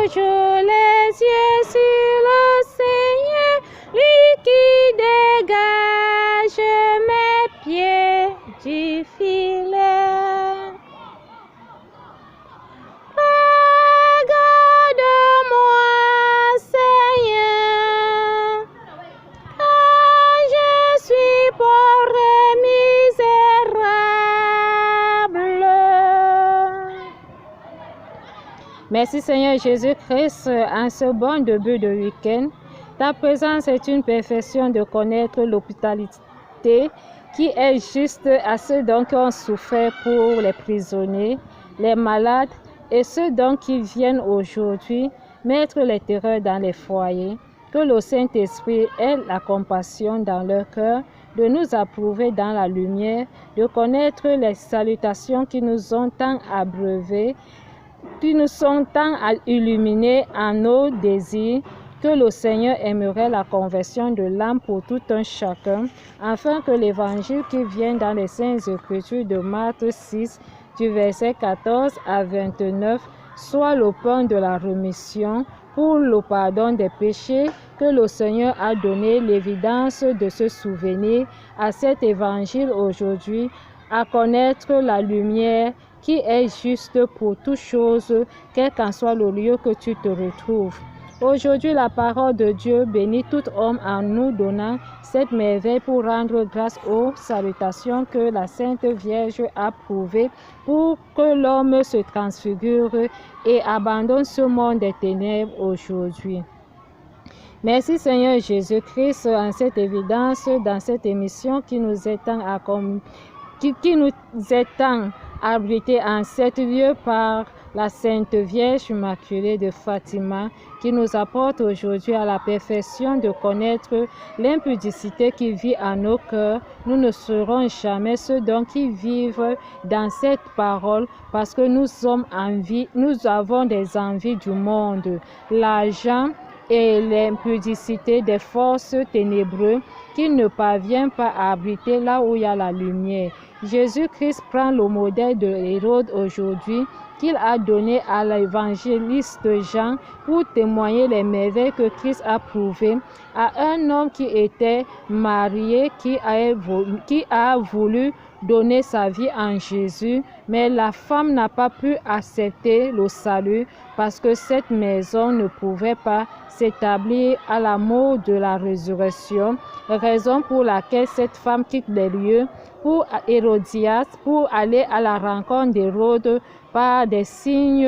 toujours les yeux sur le Seigneur, lui qui dégage mes pieds du filet. Regarde-moi, Seigneur, car je suis pauvre et misérable. Merci Seigneur Jésus-Christ, en ce bon début de week-end. Ta présence est une perfection de connaître l'hospitalité qui est juste à ceux qui ont souffert pour les prisonniers, les malades et ceux qui viennent aujourd'hui mettre les terreurs dans les foyers. Que le Saint-Esprit ait la compassion dans leur cœur de nous approuver dans la lumière, de connaître les salutations qui nous ont tant abreuvées, qui nous sont tant illuminés en nos désirs, que le Seigneur aimerait la conversion de l'âme pour tout un chacun, afin que l'évangile qui vient dans les Saintes Écritures de Marc 6, du verset 14 à 29, soit le pain de la rémission pour le pardon des péchés, que le Seigneur a donné l'évidence de se souvenir à cet évangile aujourd'hui, à connaître la lumière qui est juste pour toute chose, quel qu'en soit le lieu que tu te retrouves. Aujourd'hui, la parole de Dieu bénit tout homme en nous donnant cette merveille pour rendre grâce aux salutations que la Sainte Vierge a prouvées pour que l'homme se transfigure et abandonne ce monde des ténèbres aujourd'hui. Merci Seigneur Jésus-Christ en cette évidence, dans cette émission qui nous étend abrités en cet lieu par la Sainte Vierge Immaculée de Fatima, qui nous apporte aujourd'hui à la perfection de connaître l'impudicité qui vit en nos cœurs. Nous ne serons jamais ceux qui vivent dans cette parole, parce que nous avons des envies du monde, l'argent et l'impudicité des forces ténébreuses qui ne parviennent pas à habiter là où il y a la lumière. Jésus-Christ prend le modèle de Hérode aujourd'hui, qu'il a donné à l'évangéliste Jean pour témoigner les merveilles que Christ a prouvées à un homme qui était marié, qui a voulu donner sa vie en Jésus, mais la femme n'a pas pu accepter le salut parce que cette maison ne pouvait pas s'établir à l'amour de la résurrection, raison pour laquelle cette femme quitte les lieux pour Hérodias, pour aller à la rencontre d'Hérode par des signes